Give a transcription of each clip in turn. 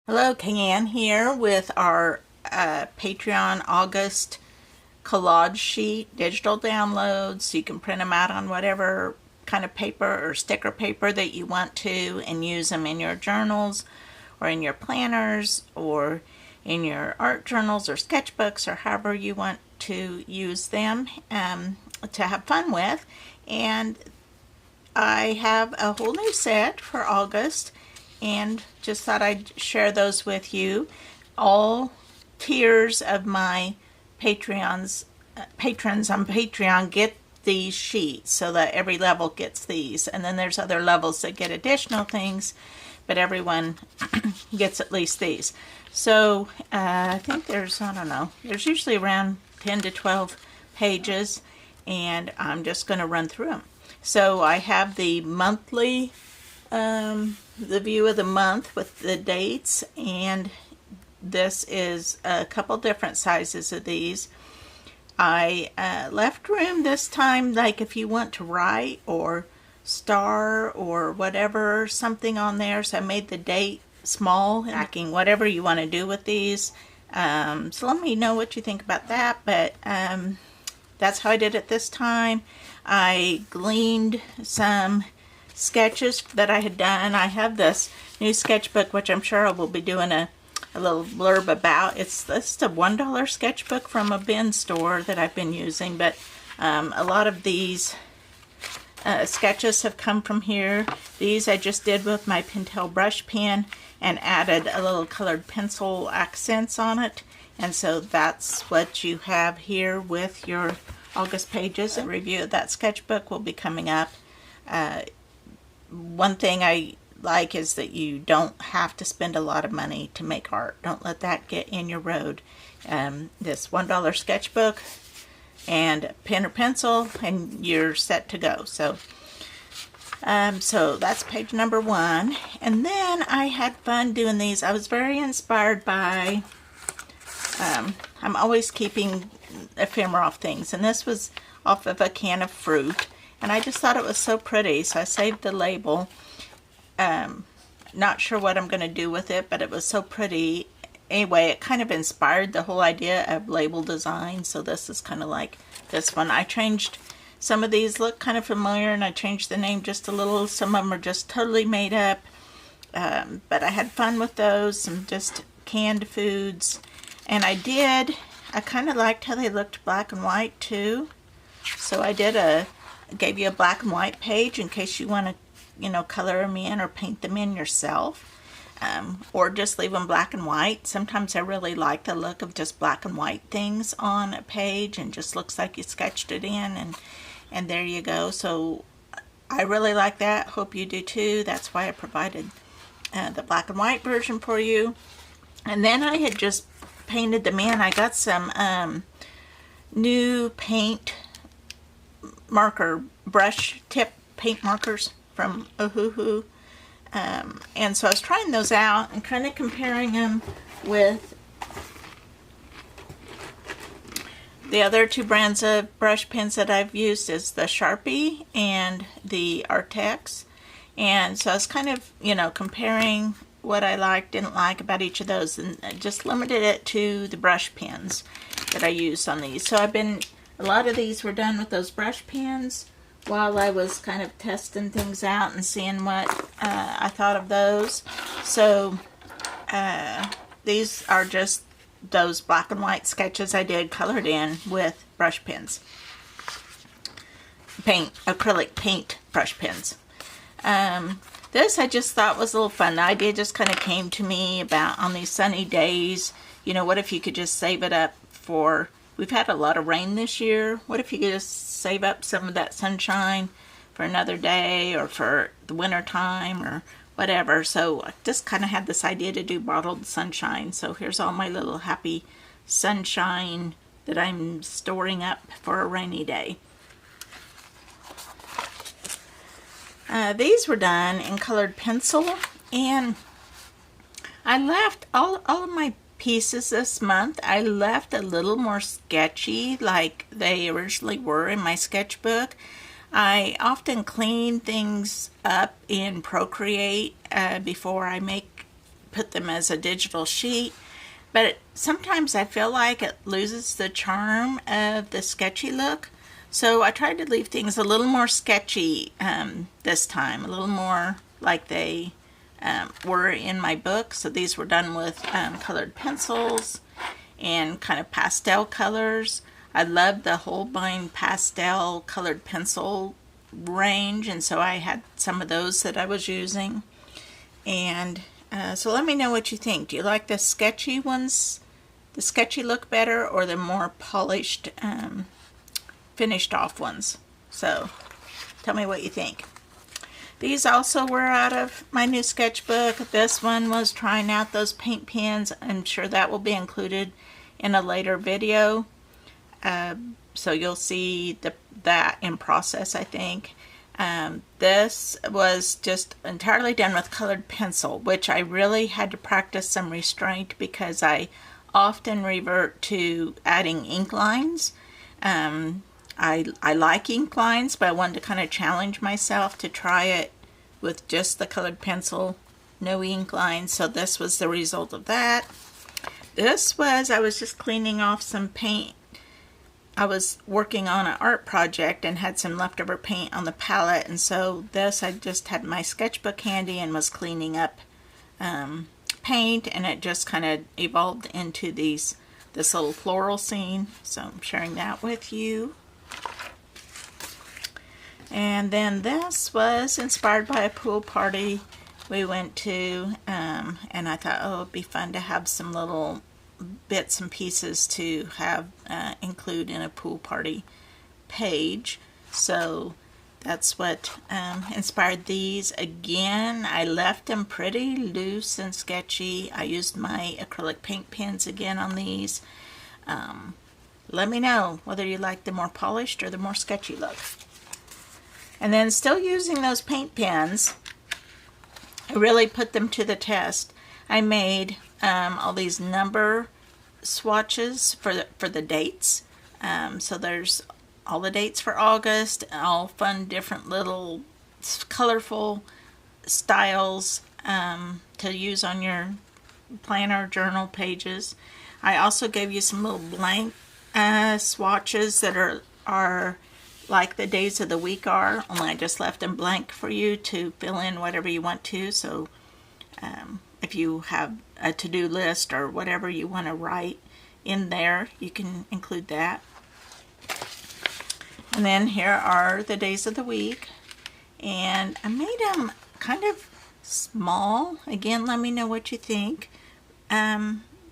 Hello, Kayanne here with our Patreon August collage sheet digital downloads. So you can print them out on whatever kind of paper or sticker paper that you want to and use them in your journals or in your planners or in your art journals or sketchbooks or however you want to use them to have fun with. And I have a whole new set for August and just thought I'd share those with you. All tiers of my patrons on Patreon get these sheets, so that every level gets these, and then there's other levels that get additional things, but everyone gets at least these. So I think there's, I don't know, there's usually around 10 to 12 pages, and I'm just going to run through them. So I have the monthly, the view of the month with the dates, and this is a couple different sizes of these. I left room this time, like if you want to write or star or whatever, something on there. So I made the date small, and whatever you want to do with these. So let me know what you think about that, but that's how I did it this time. I gleaned some sketches that I had done. I have this new sketchbook, which I'm sure I will be doing a little blurb about. It's a $1 sketchbook from a bin store that I've been using, but a lot of these sketches have come from here. These I just did with my Pentel brush pen and added a little colored pencil accents on it, and so that's what you have here with your August pages. A review of that sketchbook will be coming up. One thing I like is that you don't have to spend a lot of money to make art. Don't let that get in your road. This $1 sketchbook and a pen or pencil and you're set to go. So that's page number 1. And then I had fun doing these. I was very inspired by, I'm always keeping ephemera off things, and this was off of a can of fruit. And I just thought it was so pretty, so I saved the label. Not sure what I'm going to do with it, but it was so pretty. Anyway, it kind of inspired the whole idea of label design, so this is kind of like this one. I changed, some of these look kind of familiar, and I changed the name just a little. Some of them are just totally made up, but I had fun with those, some just canned foods. And I kind of liked how they looked black and white too, so I gave you a black and white page in case you want to, color them in or paint them in yourself, or just leave them black and white. Sometimes I really like the look of just black and white things on a page, and just looks like you sketched it in, and there you go. So I really like that. Hope you do too. That's why I provided the black and white version for you. And then I had just painted them in. I got some new paint marker, brush tip paint markers from Ohuhu, and so I was trying those out and kind of comparing them with the other 2 brands of brush pens that I've used, is the Sharpie and the Artex. And so I was kind of, comparing what I liked, didn't like about each of those, and I just limited it to the brush pens that I used on these. So a lot of these were done with those brush pens while I was kind of testing things out and seeing what I thought of those. So these are just those black and white sketches I did colored in with brush pens. Acrylic paint brush pens. This I just thought was a little fun. The idea just kind of came to me about on these sunny days, what if you could just save it up for, we've had a lot of rain this year. What if you could just save up some of that sunshine for another day or for the winter time or whatever? So I just kind of had this idea to do bottled sunshine. So here's all my little happy sunshine that I'm storing up for a rainy day. These were done in colored pencil, and I left all of my pieces this month. I left a little more sketchy like they originally were in my sketchbook. I often clean things up in Procreate before I make put them as a digital sheet, but sometimes I feel like it loses the charm of the sketchy look. So I tried to leave things a little more sketchy this time, a little more like they were in my book. So these were done with colored pencils and kind of pastel colors. I love the Holbein pastel colored pencil range, and so I had some of those that I was using. And so let me know what you think. Do you like the sketchy ones, the sketchy look better, or the more polished, finished off ones? So tell me what you think. These also were out of my new sketchbook. This one was trying out those paint pens. I'm sure that will be included in a later video. So you'll see that in process, I think. This was just entirely done with colored pencil, which I really had to practice some restraint because I often revert to adding ink lines. I like ink lines, but I wanted to kind of challenge myself to try it with just the colored pencil, no ink lines. So this was the result of that. This was, I was just cleaning off some paint. I was working on an art project and had some leftover paint on the palette, and so this, I just had my sketchbook handy and was cleaning up paint, and it just kind of evolved into this little floral scene. So I'm sharing that with you. And then this was inspired by a pool party we went to, and I thought, oh, it'd be fun to have some little bits and pieces to have include in a pool party page. So that's what inspired these. Again, I left them pretty loose and sketchy. I used my acrylic paint pens again on these. Let me know whether you like the more polished or the more sketchy look. And then, still using those paint pens, I really put them to the test. I made all these number swatches for the dates. So there's all the dates for August, all fun, different little colorful styles to use on your planner journal pages. I also gave you some little blank swatches that are like the days of the week are, only I just left them blank for you to fill in whatever you want to. So if you have a to-do list or whatever you want to write in there, you can include that. And then here are the days of the week, and I made them kind of small. Again, let me know what you think,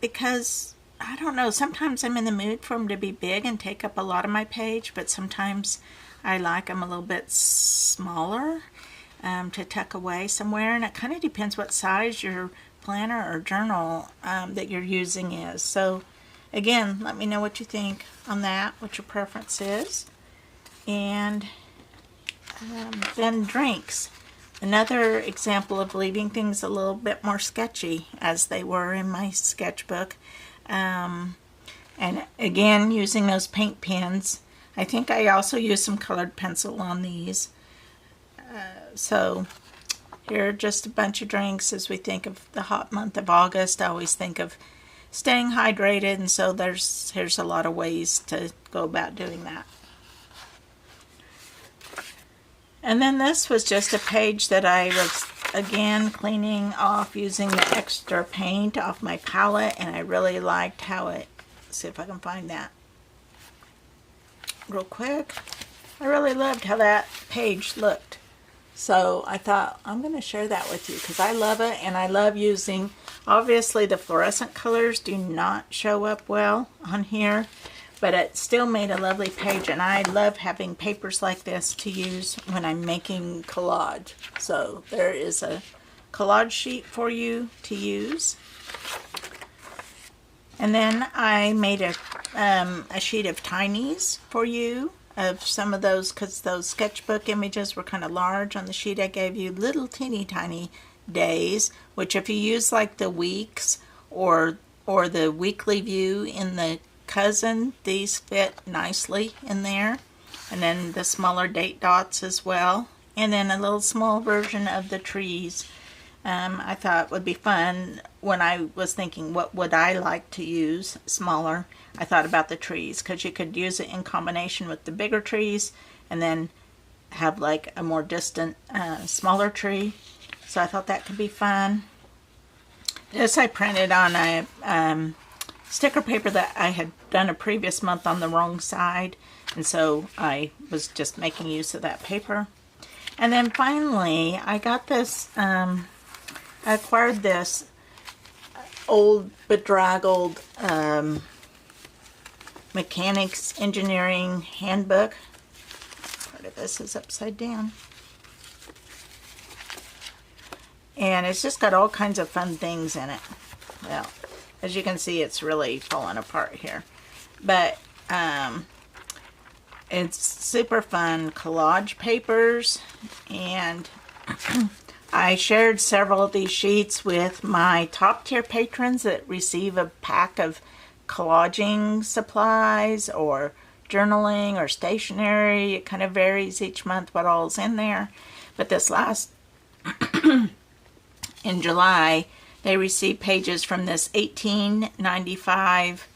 because I don't know, sometimes I'm in the mood for them to be big and take up a lot of my page, but sometimes I like them a little bit smaller to tuck away somewhere, and it kind of depends what size your planner or journal that you're using is. So again, let me know what you think on that, what your preference is. And then drinks. Another example of leaving things a little bit more sketchy as they were in my sketchbook. And again, using those paint pens. I think I also used some colored pencil on these. So here are just a bunch of drinks as we think of the hot month of August. I always think of staying hydrated, and so here's a lot of ways to go about doing that. And then this was just a page that I was, again, cleaning off using the extra paint off my palette, and I really liked how it, let's see if I can find that real quick. I really loved how that page looked. So I thought, I'm going to share that with you because I love it, and I love using, obviously the fluorescent colors do not show up well on here, but it still made a lovely page, and I love having papers like this to use when I'm making collage. So there is a collage sheet for you to use. And then I made a sheet of tinies for you of some of those, because those sketchbook images were kind of large on the sheet. I gave you little teeny tiny days, which if you use like the weeks or the weekly view in the Cousin, these fit nicely in there. And then the smaller date dots as well, and then a little small version of the trees I thought would be fun when I was thinking what would I like to use smaller. I thought about the trees because you could use it in combination with the bigger trees and then have like a more distant smaller tree. So I thought that could be fun. This I printed on a sticker paper that I had done a previous month on the wrong side, and so I was just making use of that paper. And then finally I got this, I acquired this old bedraggled mechanics engineering handbook. Part of this is upside down. And it's just got all kinds of fun things in it. Well, as you can see, it's really falling apart here. But it's super fun collage papers. And I shared several of these sheets with my top tier patrons that receive a pack of collaging supplies or journaling or stationery. It kind of varies each month what all's in there. But this last in July, they received pages from this 1895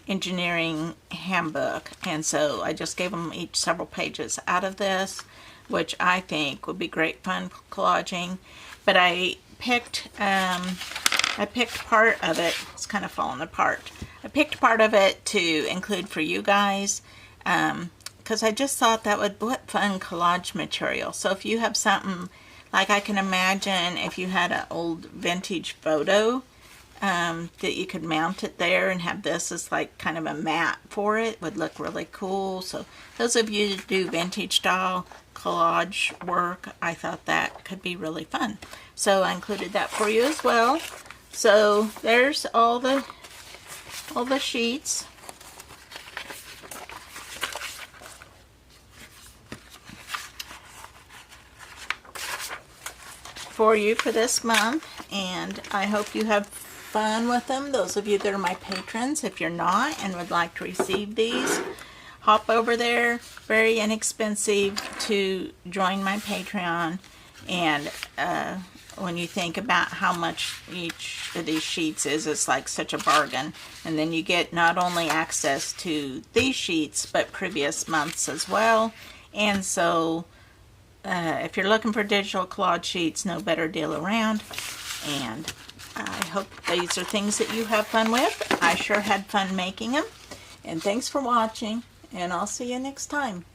engineering handbook. And so I just gave them each several pages out of this, which I think would be great fun collaging. But I picked part of it. It's kind of falling apart. I picked part of it to include for you guys because I just thought that would be fun collage material. So if you have something, like I can imagine if you had an old vintage photo that you could mount it there and have this as like kind of a mat for it, would look really cool. So those of you that do vintage style collage work, I thought that could be really fun. So I included that for you as well. So there's all the sheets. For you for this month, and I hope you have fun with them. Those of you that are my patrons, if you're not and would like to receive these, hop over there. Very inexpensive to join my Patreon, and when you think about how much each of these sheets is, it's like such a bargain. And then you get not only access to these sheets but previous months as well. And so if you're looking for digital collage sheets, no better deal around. And I hope these are things that you have fun with. I sure had fun making them. And thanks for watching, and I'll see you next time.